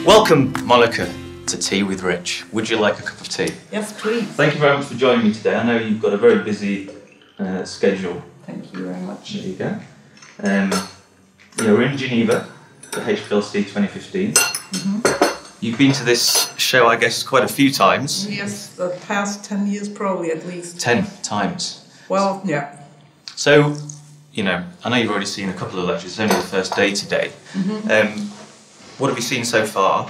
Welcome, Monika, to Tea with Rich. Would you like a cup of tea? Yes, please. Thank you very much for joining me today. I know you've got a very busy schedule. Thank you very much. There you go. We're in Geneva, the HPLC 2015. You've been to this show, I guess, quite a few times. Yes, the past 10 years probably at least. 10 times. Well, yeah. So, I know you've already seen a couple of lectures. It's only the first day today. What have you seen so far?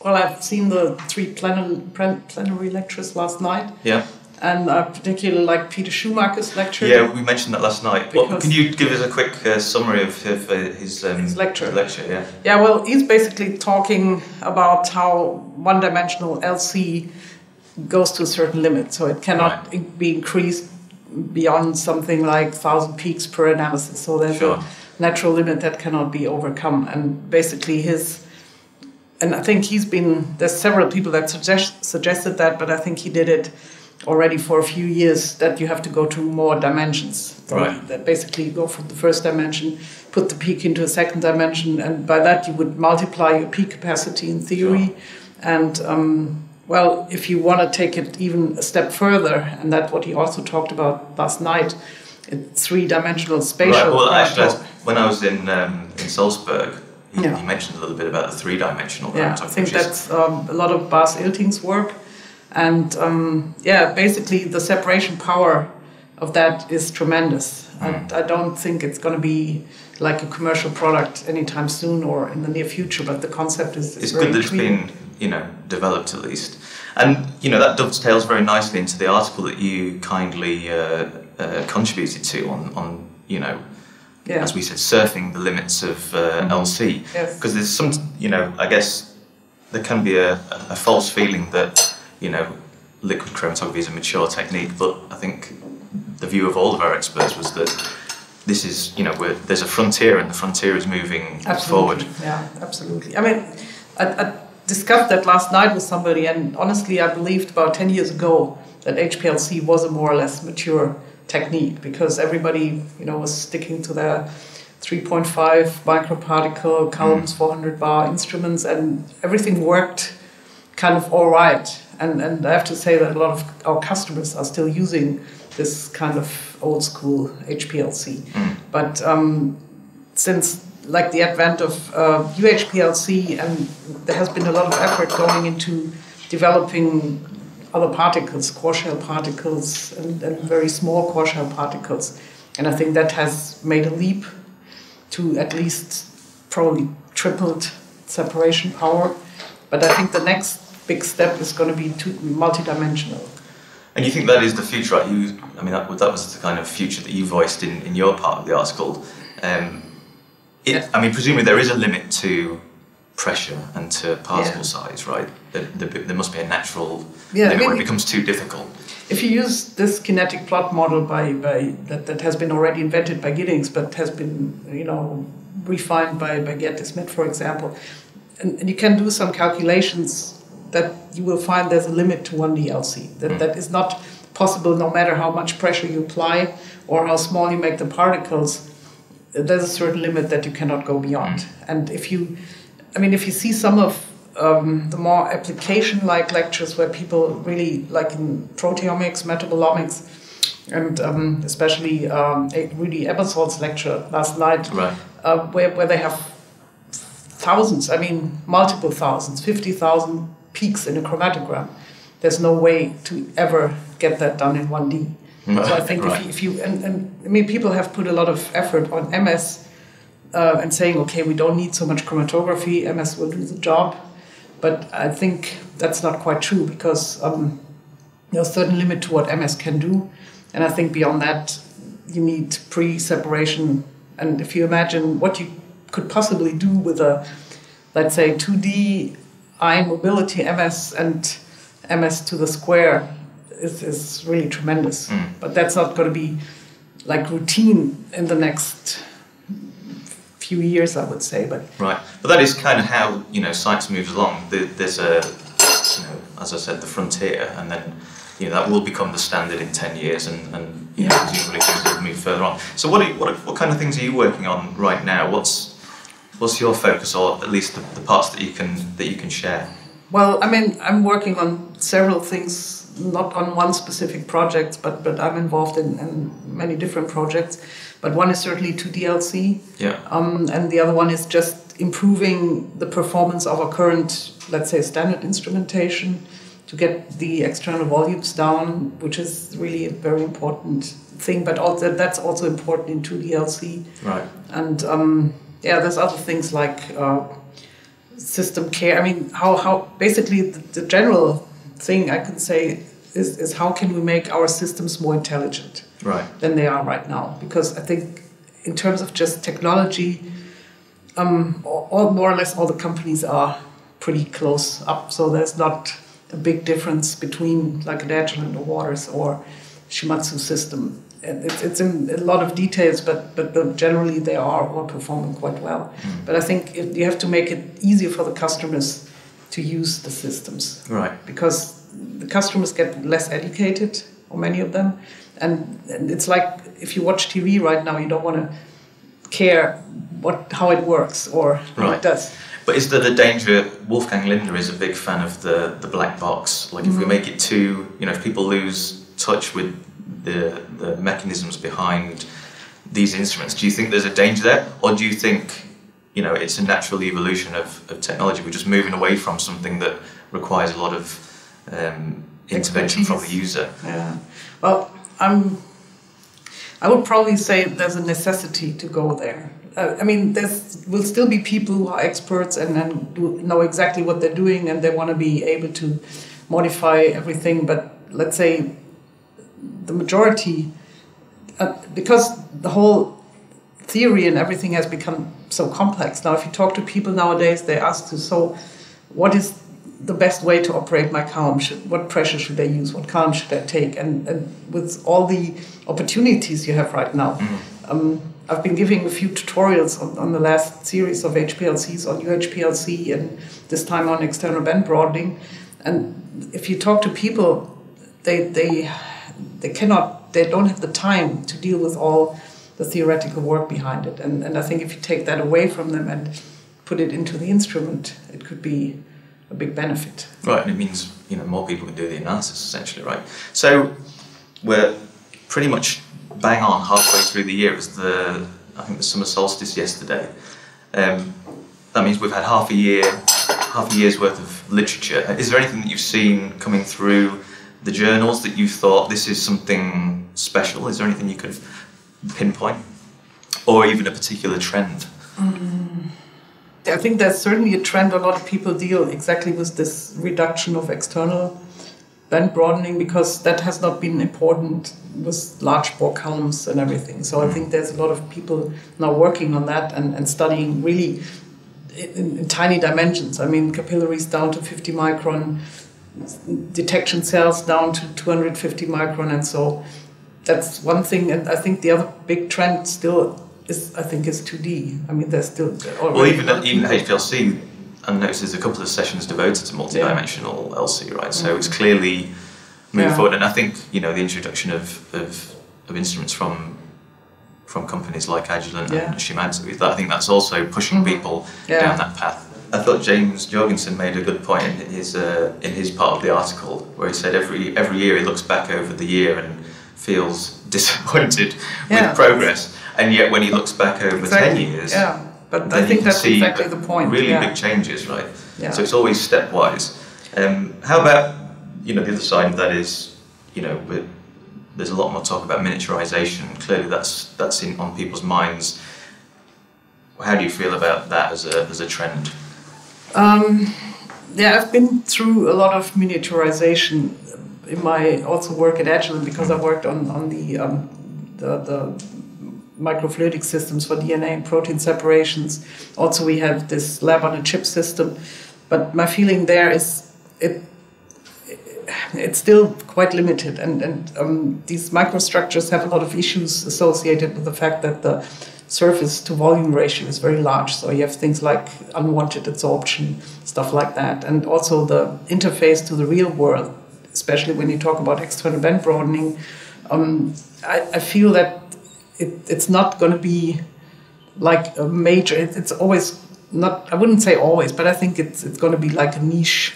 Well, I've seen the 3 plenary lectures last night. Yeah. And I particularly like Peter Schoenmakers' lecture. Yeah, we mentioned that last night. Can you give us a quick summary of his lecture? Yeah. Yeah, well, he's basically talking about how one-dimensional LC goes to a certain limit. So it cannot be increased beyond something like 1,000 peaks per analysis. So there's a natural limit that cannot be overcome. And basically and I think there's several people that suggested that, but I think he did it already for a few years, that you have to go to more dimensions. That basically go from the first dimension, put the peak into a second dimension, and by that you would multiply your peak capacity in theory. And well, if you want to take it even a step further, and that's what he also talked about last night, it's 3-dimensional spatial. Right. Well, actually, when I was in Salzburg, he mentioned a little bit about the 3-dimensional. Yeah, I think that's a lot of Bas Ilting's work. And basically the separation power of that is tremendous. I don't think it's going to be like a commercial product anytime soon or in the near future, but the concept is it's good that it's been developed at least. And that dovetails very nicely into the article that you kindly contributed to on as we said, surfing the limits of LC. Because there's some, I guess there can be a false feeling that liquid chromatography is a mature technique, but I think the view of all of our experts was that this is, there's a frontier, and the frontier is moving forward. Yeah, absolutely. I mean, I discussed that last night with somebody, and honestly, I believed about 10 years ago that HPLC was a more or less mature technique, because everybody, was sticking to their 3.5 microparticle columns, 400 bar instruments, and everything worked kind of all right. And I have to say that a lot of our customers are still using this kind of old school HPLC. But since like the advent of UHPLC, and there has been a lot of effort going into developing other particles, core shell particles, and very small core shell particles. And I think that has made a leap to at least probably tripled separation power. But I think the next big step is going to be multidimensional. And you think that is the future, right? That was the kind of future that you voiced in your part of the article. Presumably there is a limit to pressure and to particle size, right? There must be a natural limit where it becomes too difficult. If you use this kinetic plot model that has been already invented by Giddings, but has been refined by Gerd Smith, for example, and you can do some calculations that you will find there's a limit to 1D LC. That is not possible no matter how much pressure you apply or how small you make the particles. There's a certain limit that you cannot go beyond. And if you see some of the more application-like lectures where people really, like in proteomics, metabolomics, and especially Rudy Ebersold's lecture last night, where they have thousands, multiple thousands, 50,000 peaks in a chromatogram. There's no way to ever get that done in 1D. So I think people have put a lot of effort on MS and saying, okay, we don't need so much chromatography, MS will do the job. But I think that's not quite true, because there's a certain limit to what MS can do. And I think beyond that, you need pre-separation. And if you imagine what you could possibly do with a, let's say, 2D ion mobility MS and MS to the square is really tremendous. But that's not going to be like routine in the next few years, I would say. But that is kind of how science moves along. There's as I said, the frontier, and then that will become the standard in 10 years, and presumably things will move further on. So what kind of things are you working on right now? what's your focus, or at least the parts that you can share? Well, I mean, I'm working on several things, not on one specific project, but I'm involved in many different projects. But one is certainly 2DLC, and the other one is just improving the performance of our current, let's say, standard instrumentation to get the external volumes down, which is really a very important thing. But also that's also important in 2DLC. Right. And there's other things like system care. I mean, how basically the general thing I can say is how can we make our systems more intelligent than they are right now? Because I think in terms of just technology, all more or less all the companies are pretty close up. So there's not a big difference between like an Agilent or Waters or Shimadzu system. It's in a lot of details, but generally they are all performing quite well. But I think you have to make it easier for the customers to use the systems. Right. Because the customers get less educated, or many of them. And it's like if you watch TV right now, you don't want to care how it works or how it does. But is there the danger? Wolfgang Linder is a big fan of the black box. Like if we make it too, if people lose touch with the mechanisms behind these instruments, do you think there's a danger there, or do you think it's a natural evolution of technology? We're just moving away from something that requires a lot of intervention from the user. Yeah. Well, I would probably say there's a necessity to go there. I mean, there will still be people who are experts and know exactly what they're doing, and they want to be able to modify everything. But let's say the majority, because the whole theory and everything has become so complex. Now, if you talk to people nowadays, they ask you, so what is the best way to operate my column? What pressure should I use? What column should I take? And with all the opportunities you have right now, I've been giving a few tutorials on the last series of HPLCs on UHPLC and this time on external band broadening. And if you talk to people, they don't have the time to deal with all the theoretical work behind it. And I think if you take that away from them and put it into the instrument, it could be a big benefit. Right, and it means more people can do the analysis essentially, right? So we're pretty much bang on halfway through the year. It was the summer solstice yesterday. That means we've had half a year's worth of literature. Is there anything that you've seen coming through the journals that you thought this is something special? Is there anything you could pinpoint, or even a particular trend? I think there's certainly a trend. A lot of people deal exactly with this reduction of external band broadening, because that has not been important with large bore columns and everything. So I think there's a lot of people now working on that and studying really in tiny dimensions. I mean, capillaries down to 50 micron, detection cells down to 250 micron, and so that's one thing. And I think the other big trend still is 2D. I mean, there's still even HPLC. I noticed there's a couple of sessions devoted to multidimensional LC, right? So it's clearly moving forward, and I think the introduction of instruments from companies like Agilent and Shimadzu, I think that's also pushing people down that path. I thought James Jorgensen made a good point in his part of the article, where he said every year he looks back over the year and feels disappointed with progress, and yet when he looks back over 10 years, but I think that's exactly the point. Really big changes, right? Yeah. So it's always stepwise. How about the other side of that is there's a lot more talk about miniaturization. Clearly, that's on people's minds. How do you feel about that as a trend? I've been through a lot of miniaturization in my also work at Agilent, because I worked on the microfluidic systems for DNA and protein separations. Also, we have this lab on a chip system. But my feeling there is it's still quite limited, and these microstructures have a lot of issues associated with the fact that the surface to volume ratio is very large. So you have things like unwanted adsorption, stuff like that, and also the interface to the real world, especially when you talk about external band broadening. I feel that it's not going to be like a major. It's always not, I wouldn't say always, but I think it's going to be like a niche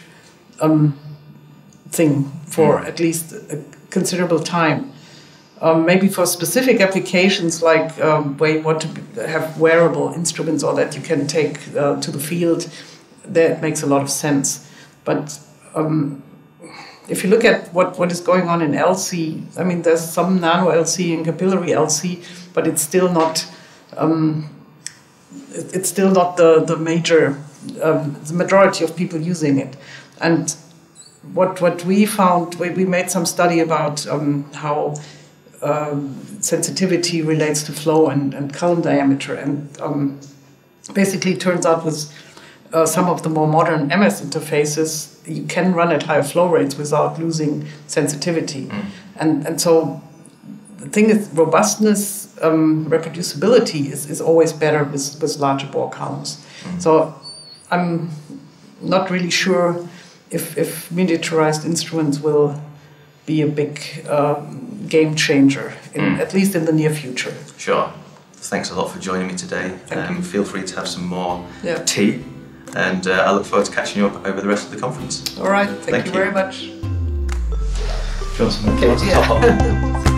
thing for at least a considerable time. Maybe for specific applications like where you want to have wearable instruments or that you can take to the field, that makes a lot of sense. But if you look at what is going on in LC, I mean, there's some nano LC and capillary LC, but it's still not the major, the majority of people using it. And what we found, we made some study about how sensitivity relates to flow and column diameter, and basically it turns out with some of the more modern MS interfaces, you can run at higher flow rates without losing sensitivity. And so the thing is, robustness, reproducibility is always better with larger bore columns. So I'm not really sure if miniaturized instruments will be a big game changer, at least in the near future. Sure. Thanks a lot for joining me today. Feel free to have some more tea, and I look forward to catching you up over the rest of the conference. All right. Thank you very much. Johnson, okay,